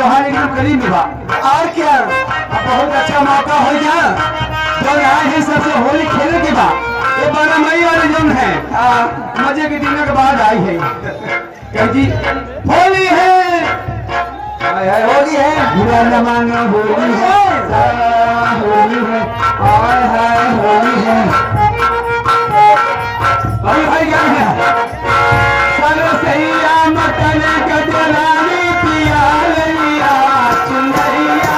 त्योहार एकदम करीब बा और क्या बहुत अच्छा मौका हो गया जो आए हैं सबसे होली खेले के बाद ये 12 मई वाले जो है मजे के दिनों के बाद आई है कह जी होली है होली है बुरा न मानो होली है होली है हाय हाय होली है भाई भाई क्या है चलो सही मटन गजरानी पिया लिया चुनरिया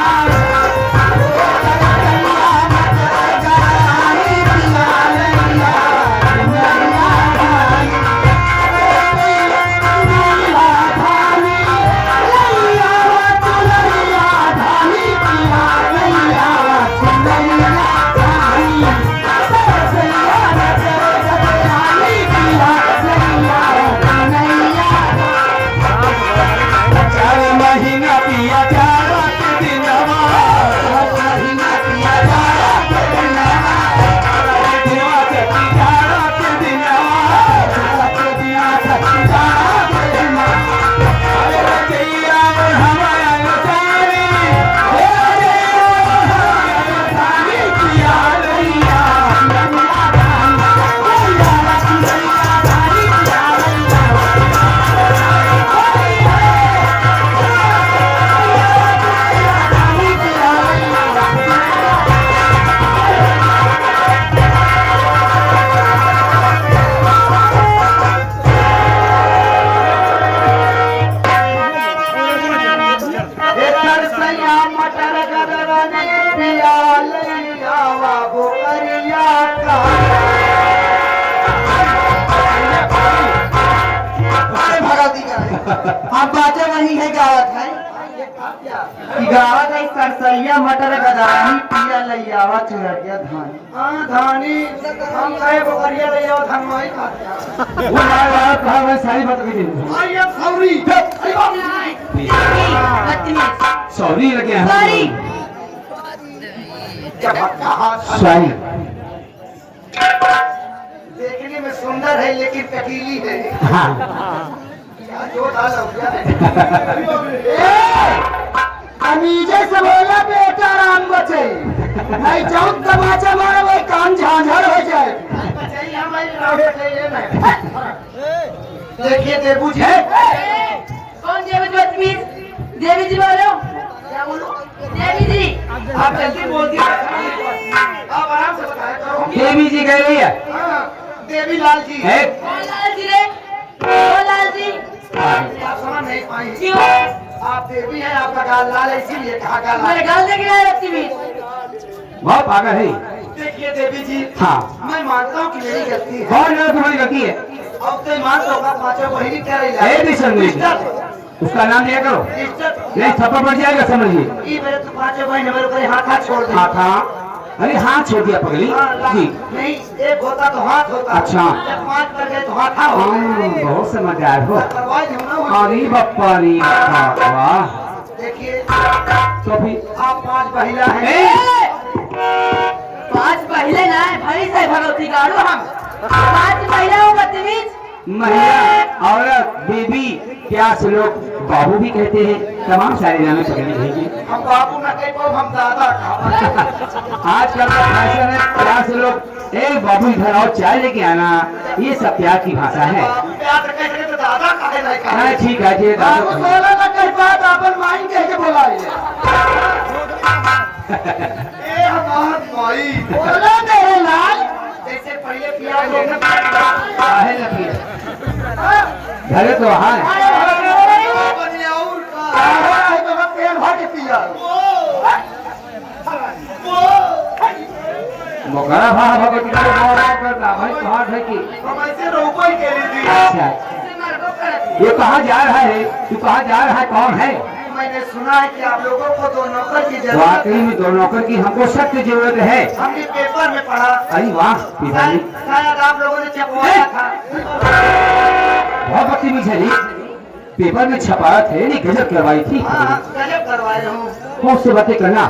आप बातें वही है गावत है गावत है सरसैया मटर गदानी पिया लैयावा चुररिया धानी हां धानी हम कहे बकरिया ले जाओ धान वही खाते वो बात कहा सारी बात कही थी आइए सॉरी सॉरी लगे हैं सॉरी सॉरी देखने में सुंदर है लेकिन कटीली है हाँ जो डाला अमीजे से बोला बेटा राम बचे नहीं जाऊं तमाचा मारो वो कान झांझर हो जाए देखिए देवू जी कौन देवी जी बदतमीज देवी जी बोलो क्या बोलो देवी जी आप जल्दी बोल दिए आप आराम से बताया करो देवी जी कह रही है हाँ, देवी लाल जी है कौन लाल जी रे कौन लाल जी आप समझ नहीं पाई क्यों आप देवी हैं आपका गाल लाल है इसीलिए कहा गाल मेरे लाल गाल देख रहे हैं बदतमीज बहुत पागल है देखिए देवी जी हाँ मैं मानता हूँ कि मेरी गलती है बहुत ज्यादा तुम्हारी गलती है अब तो मान लो का पांचों बहिनी कह रही ए दिशन में उसका नाम लिया करो नहीं थप्पड़ पड़ जाएगा समझिए ये मेरे तो पांचों बहन मेरे को हाथ हाथ छोड़ दिया हाँ था अरे हाथ छोड़ दिया पगली जी नहीं एक होता तो हाथ होता अच्छा। जब 5 कर गए तो हाथा हो गए बहुत समझदार हो करवाए थे ना अरे बप्पा रे बप्पा, वाह देखिए तो फिर आप 5 महिला हैं ए, पांच पहले ना है भरी से भगवती गाड़ो हम पांच महिला हो बदतमीज महिला औरत बेबी प्यास लोग बाबू भी कहते हैं तमाम सारे नामे पकड़े रहेंगे हम बाबू न कह पाओ हम दादा कहा आजकल का फैशन है प्यास लोग ए बाबू इधर आओ चाय लेके आना ये सब प्यार की भाषा है बाबू प्यार से कह रहे तो दादा कहे नहीं हाँ, कहा ठीक है जी बाबू दादा बोला ना कई बात अपन माइन कह के बोलाइए ए हमार माई बोला मेरे लाल जैसे पहले प्यार लोग काहे लगी घरे तो हाँ और का पेड़ भर के पिया मोकरा भा भगवती का गौरव करता भाई कहाँ है कि हम ऐसे रोको ही कह रही थी अच्छा ये कहाँ जा रहा है तू कहाँ जा रहा है कौन है मैंने सुना है कि आप लोगों को 2 नौकर की जरूरत वाकई में दो नौकर की हमको सख्त जरूरत है हमने पेपर में पढ़ा अरे वाह पिताजी शायद आप लोगों ने छपवाया था बहुत बदतमीज है ये पेपर में छपाया थे नहीं गजब करवाई थी हाँ गजब करवाए हूँ कौन से बातें करना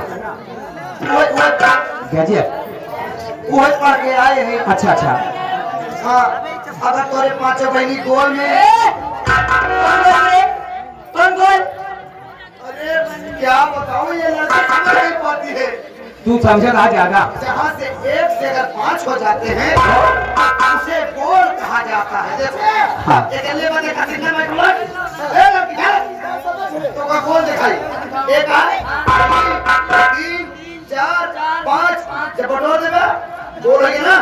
वो गजब वो पढ़ के आए हैं अच्छा अच्छा हाँ अगर तोरे 5 बहनी गोल में कौन बोल रहे कौन बोल अरे क्या बताऊं ये लड़की समझ नहीं पाती है। तू समझा था ज्यादा। जहाँ से 1 से अगर 5 हो जाते हैं तो उसे गोल कहा जाता है। देखो हाँ। एक ले बने का कितना में गोल ए लड़की जा तो का गोल दिखाई एक है 3 4 5 जब बटोर देगा गोल हो गया ना।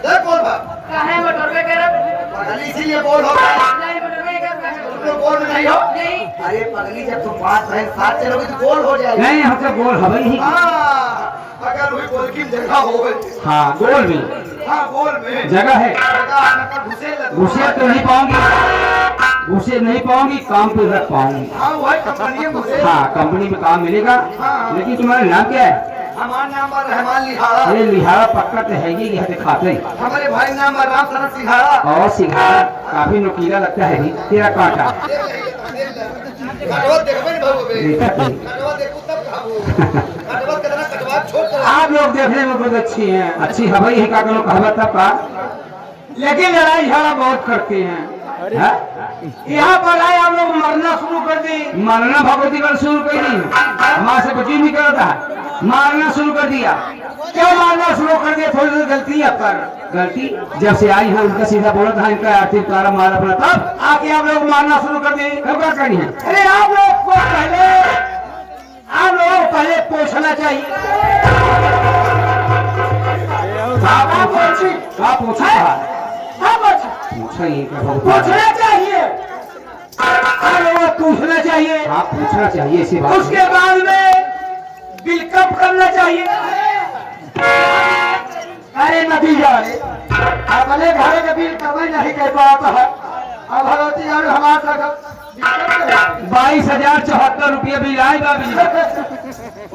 देख गोल बा काहे बटोरबे करब? पगली इसीलिए गोल हो गया। नहीं बटोरबे करब काहे? तो गोल में नहीं हो। नहीं। अरे पगली जब तुम 5 बहन साथ चलोगे तो गोल हो जाएगी। नहीं हम तो गोल हवा ही। हाँ, अगर वही गोल की जगह हो हाँ गोल भी हाँ गोल में जगह है। घुसे तो नहीं पाऊंगी, घुसे नहीं पाऊंगी, काम पे रख पाऊंगी। हाँ वही कंपनी में घुसे। हाँ कंपनी में काम मिलेगा। हाँ। लेकिन तुम्हारा नाम क्या है? हमारा नाम है रहमान लिहाड़ा। अरे लिहाड़ा पक्का तो है ही, यह दिखाते। हमारे भाई नाम है राम शरण सिंघाड़ा। और सिंघाड़ा काफी नुकीला लगता है भी। तेरा कांटा कटवा देखबे नहीं बाबू बे। देखा नहीं। कटवा देखो तब कहबो। कटवा कितना कटवा छोड़ कर। आप लोग देखने में बहुत अच्छी हैं, अच्छी हवाई है का लोग कहवा तब का, लेकिन लड़ाई झगड़ा बहुत करते हैं। हाँ? यहाँ पर आए हम लोग मरना शुरू कर दी। मरना भगवती कर शुरू कर दी। हमारे से कुछ नहीं करता, मारना शुरू कर दिया। क्यों मारना शुरू कर दिया? थोड़ी सी गलती है पर गलती जब से आई है उनका सीधा बोला था इनका आर्थिक तारा मारा अपना, तब आके आप लोग मारना शुरू कर दिए। कब क्या करनी है? अरे आप लोग को पहले पूछना चाहिए। पूछना चाहिए, पूछना चाहिए। हाँ पूछना चाहिए इसी बात। उसके बाद में बिलकप करना चाहिए। अरे नतीजा अपने घर के बिल कभी नहीं कह पाता है। अब भगवती और हमारा 22,074 रुपये बिल आए बा बिल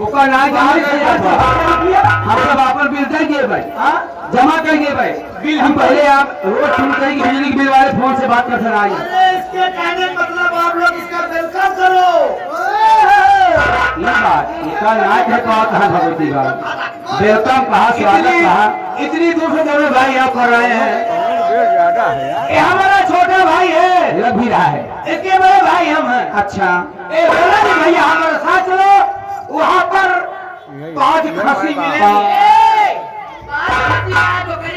ओकर ना हम सब आपन बिल दे दिए भाई। जमा कर दिए भाई बिल। हम पहले आप रोज शुरू करेंगे बिजली के बिल वाले फोन से बात करते रहिए। इसके कहने मतलब आप लोग इसका वेलकम करो। ये बात इसका नाच है कहा था भगवती का वेलकम कहा, स्वागत कहा। इतनी दूर से दोनों भाई आप कर रहे हैं। ये हमारा छोटा भाई है, लग भी रहा है। इसके बड़े भाई हम हैं। अच्छा ए बोला नहीं भैया हमारे साथ चलो, वहाँ पर 5 खसी मिलेंगी।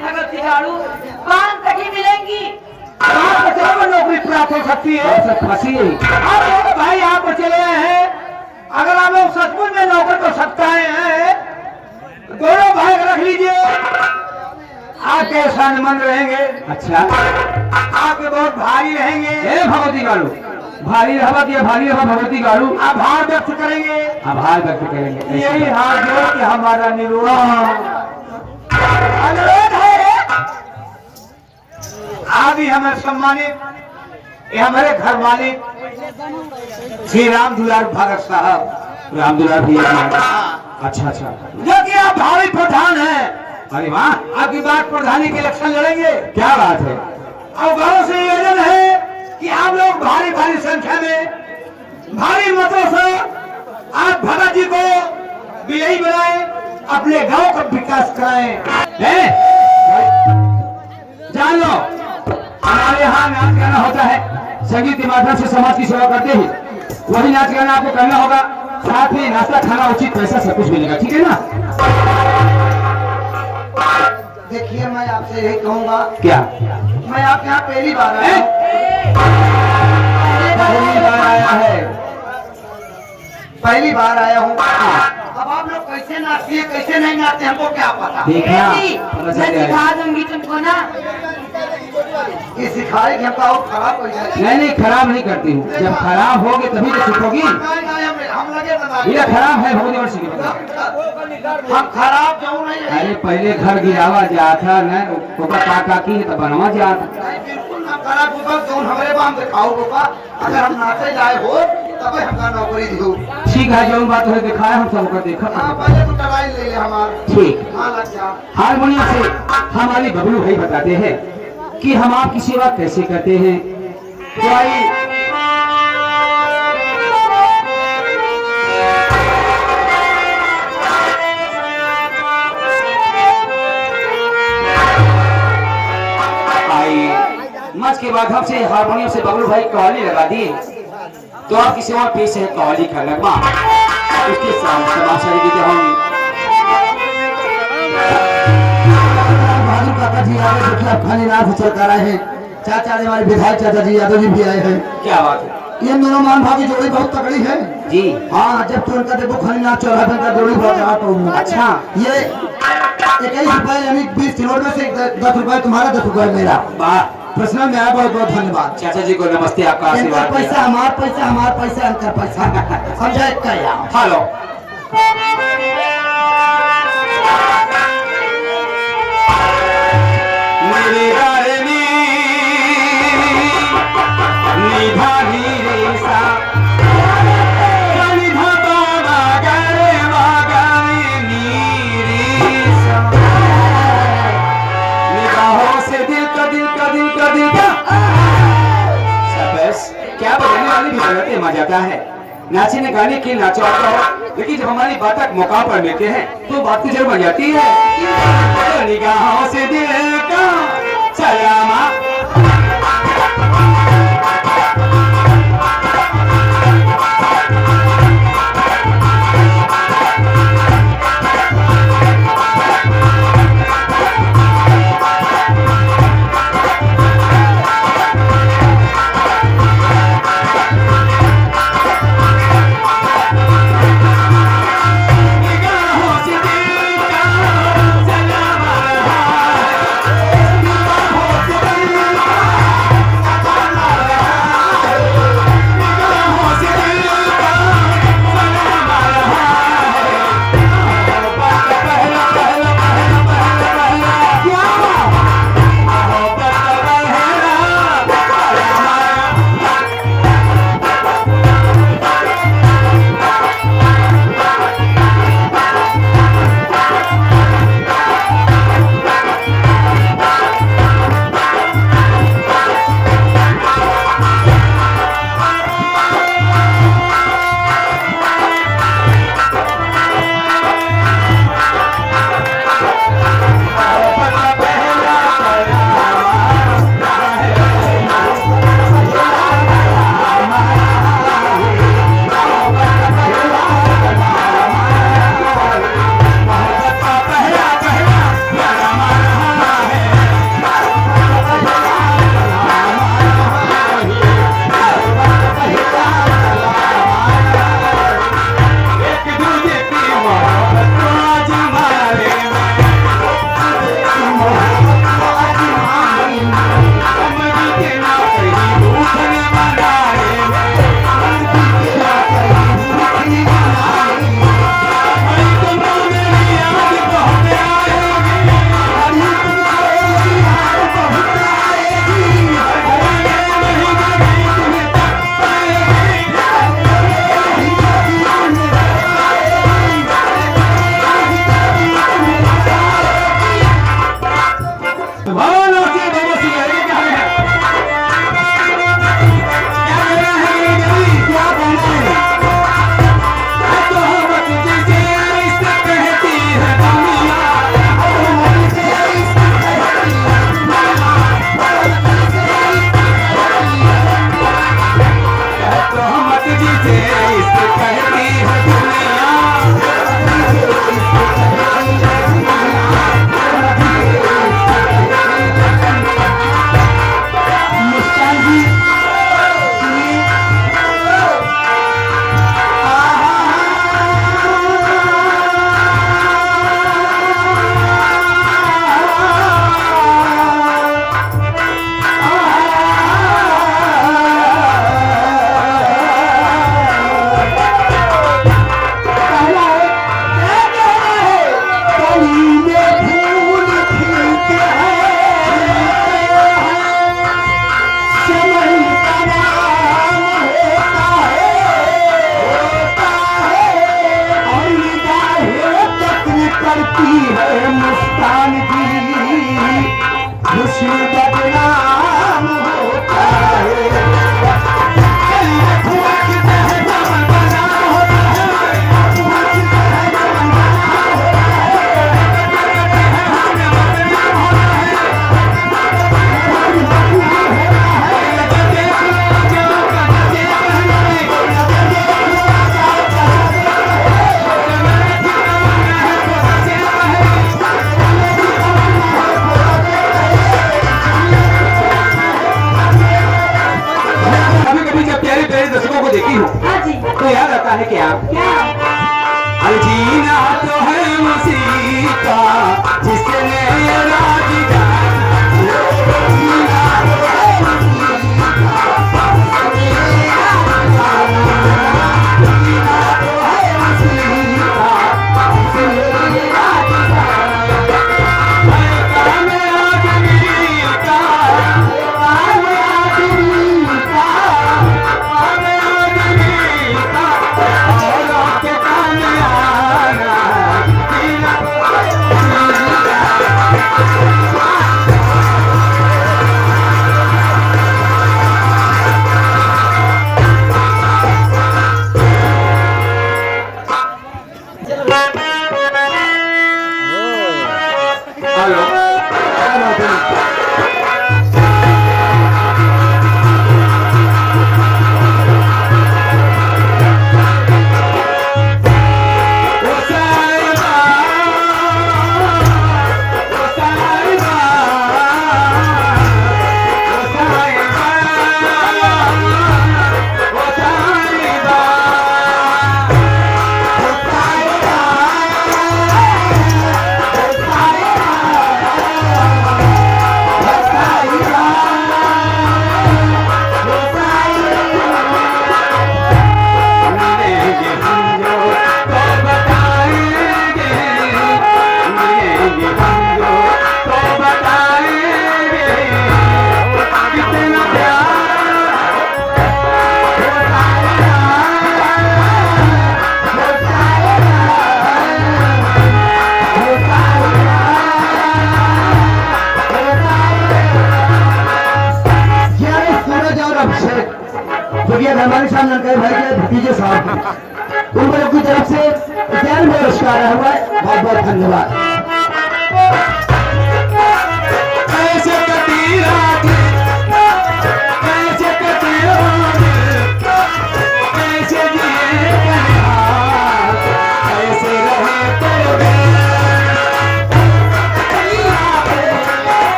भगवती झाड़ू 5 तक ही मिलेंगी। नौकरी प्राप्त हो सकती है। फंसी आप भाई यहाँ पर चले आए हैं। अगर आप लोग सचमुच में नौकरी को सकता है दोनों भाई रख लीजिए, आपके सम्मान रहेंगे। अच्छा आपके बहुत भारी रहेंगे। भगवती गाड़ू भारी रहा कि भारी रहा भगवती गाड़ू आभार व्यक्त करेंगे। आभार व्यक्त करेंगे, यही हाथ जोड़ के हमारा अनुरोध है। आदि हमें सम्मानित ये हमारे घर मालिक श्री राम दुलार भगत साहब। राम दुलार भैया। अच्छा अच्छा जो कि आप भावी प्रधान हैं। अरे वाह आपकी बात प्रधानी के इलेक्शन लड़ेंगे, क्या बात है। और गाँव से निवेदन है कि आप लोग भारी भारी संख्या में भारी मतों से आप भगत जी को विजयी बनाए, अपने गांव का विकास कराएं। जान लो हमारे यहाँ नाच गाना होता है, संगीत के माध्यम से समाज की सेवा करते हैं। वही नाच गाना आपको करना होगा, साथ में नाश्ता खाना उचित पैसा सब कुछ मिलेगा, ठीक है ना। देखिए मैं आपसे यही कहूँगा, क्या मैं आपके यहाँ पहली बार आया हूँ। पहली बार आया हूँ। अब आप लोग कैसे नाचती है कैसे नहीं नाचते हमको क्या पता। देखना मैं सिखा दूंगी तुमको ना। ये सिखाएगी हमको और खराब हो जाएगी। नहीं खराब नहीं करती हूँ, जब खराब होगी तभी तो सीखोगी। हम लगे ये खराब है भगवती और सीखेगी। हम खराब जाऊँ नहीं। अरे पहले घर गिरावा जाता न ओका काका की तो बनवा जाता। बिल्कुल ना खराब होगा तो हमारे बाम दिखाओ बाबा। अगर हम नाचे जाए हो तब हमका नौकरी दो। ठीक है जो बात है दिखाया हम सबको देखा। हाँ पहले तो टराई ले ले हमारे। ठीक हाँ लग जा। हारमोनियम से हमारे बबलू भाई बताते हैं कि हम आपकी सेवा कैसे करते हैं। तो आइए मंच के बाद हमसे हारमोनियम से बबलू भाई कव्वाली लगा दिए, तो आपकी सेवा पेश है कव्वाली का लगवा। उसके साथ समाचार की हम बहादुर काका जी आ रहे, देखिए आप खाली नाथ चल कर आए हैं। चाचा जी, हमारे विधायक चाचा जी यादव जी भी आए हैं। क्या बात है ये दोनों मान भाभी जोड़ी बहुत तगड़ी है। जी? हाँ, जब तो उनका देखो खाली नाथ चौराहे पर उनका जोड़ी बहुत तगड़ा तो अच्छा। ये 21 रुपए यानी 20 किलो में से 10 रुपए तुम्हारा, 10 रुपए मेरा। वाह, प्रश्न में आया, बहुत बहुत धन्यवाद। चाचा जी को नमस्ते, आपका इनका आशीर्वाद पैसा हमार पैसा, हमार पैसा इनका पैसा, समझा क्या यार? हेलो। मेरे गारे में निभा नी सा निभा बाबा गारे वागारे नी सा निगाहों से दिल का शाबाश, क्या बजाने वाली भी बजाते मजा आता है। नाचने ने गाने की नाचो आता हो, लेकिन जब हमारी बात तक मौका पर लेते हैं तो बात की जरूर बन जाती है। तो निगाहों से दिल का सलामा अरे जीना तो है उसी का जिसने राज जाना, जीना तो है उसी का जिसने राज जाना, जीना तो है उसी का जिसने राज जाना। मैं काम आदमी का, काम आदमी का, काम आदमी का, और आपके काम आना, जीना तो है उसी का। हेलो, क्या बात है? ओ साहिबा, ओ साहिबा, ओ साहिबा, ओ साहिबा, ओ साहिबा, मिलेंगे हम जो तो बताएंगे, मिलेंगे हम जो तो बताएंगे, कितना प्यार होता है, होता है। सूरज और अभिषेक जो कि हमारे सामने कहे भाई के भतीजे साहब हैं, उन लोगों की तरफ से ज्ञान पुरस्कार आया हुआ है, बहुत बहुत धन्यवाद। कैसे कटी रात, कैसे कटी रात, कैसे जिए कन्हार, कैसे रहे तेरे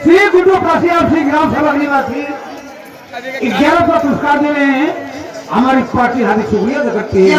श्री गुड्डू पासी और श्री ग्राम सभा निवासी 11 का पुरस्कार दे रहे हैं। हमारी पार्टी हार्दिक शुक्रिया अदा करती है।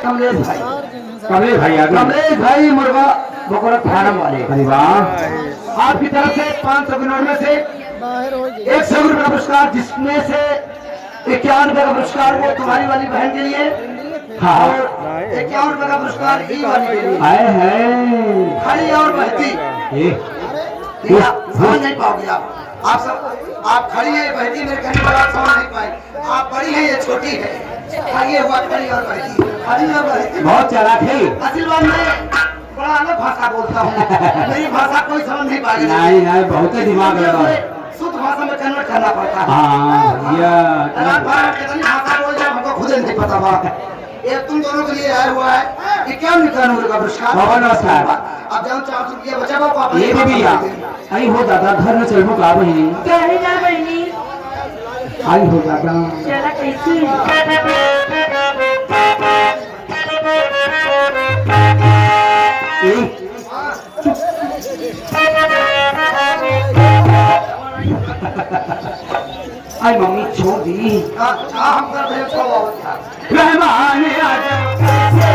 कमलेश भाई। कमलेश भाई आगे। कमलेश भाई मुर्गा बकरा फार्म वाले। अरे वाह, आपकी तरफ से 500 के नोट में से 100 रुपये का पुरस्कार, जिसमें से 51 रुपये का पुरस्कार वो तुम्हारी वाली बहन के लिए हाँ। और 51 रुपये का पुरस्कार ई वाली के लिए। आए हैं खड़ी और बहती ये आप समझ नहीं पाओगे। आप सब आप खड़ी है बहती, मेरे कहने पर आप समझ नहीं पाए। आप बड़ी है, ये छोटी है। ये हुआ खड़ी और बहती, खड़ी और बहती। बहुत चालाक है। असल बात मैं बड़ा अलग भाषा बोलता हूँ, मेरी भाषा कोई समझ नहीं पाएगी। नहीं नहीं, बहुत ही दिमाग लगा। शुद्ध भाषा में कन्वर्ट करना पड़ता है। हाँ रात भर कितनी भाषा बोल जाए हमको खुद नहीं पता बात। ये तुम दोनों के लिए आया हुआ है कि क्या निकाल का पुरस्कार। बहुत नमस्कार। अब जाओ 400 रुपया बचा पापा। ये भी भैया आई हो दादा, घर में चलबो का बहिनी। कहे ना बहनी आई हो दादा, चला कैसी आई मम्मी छोड़ दी। हम कर रहे हैं मेहमान आ जाओ, कैसे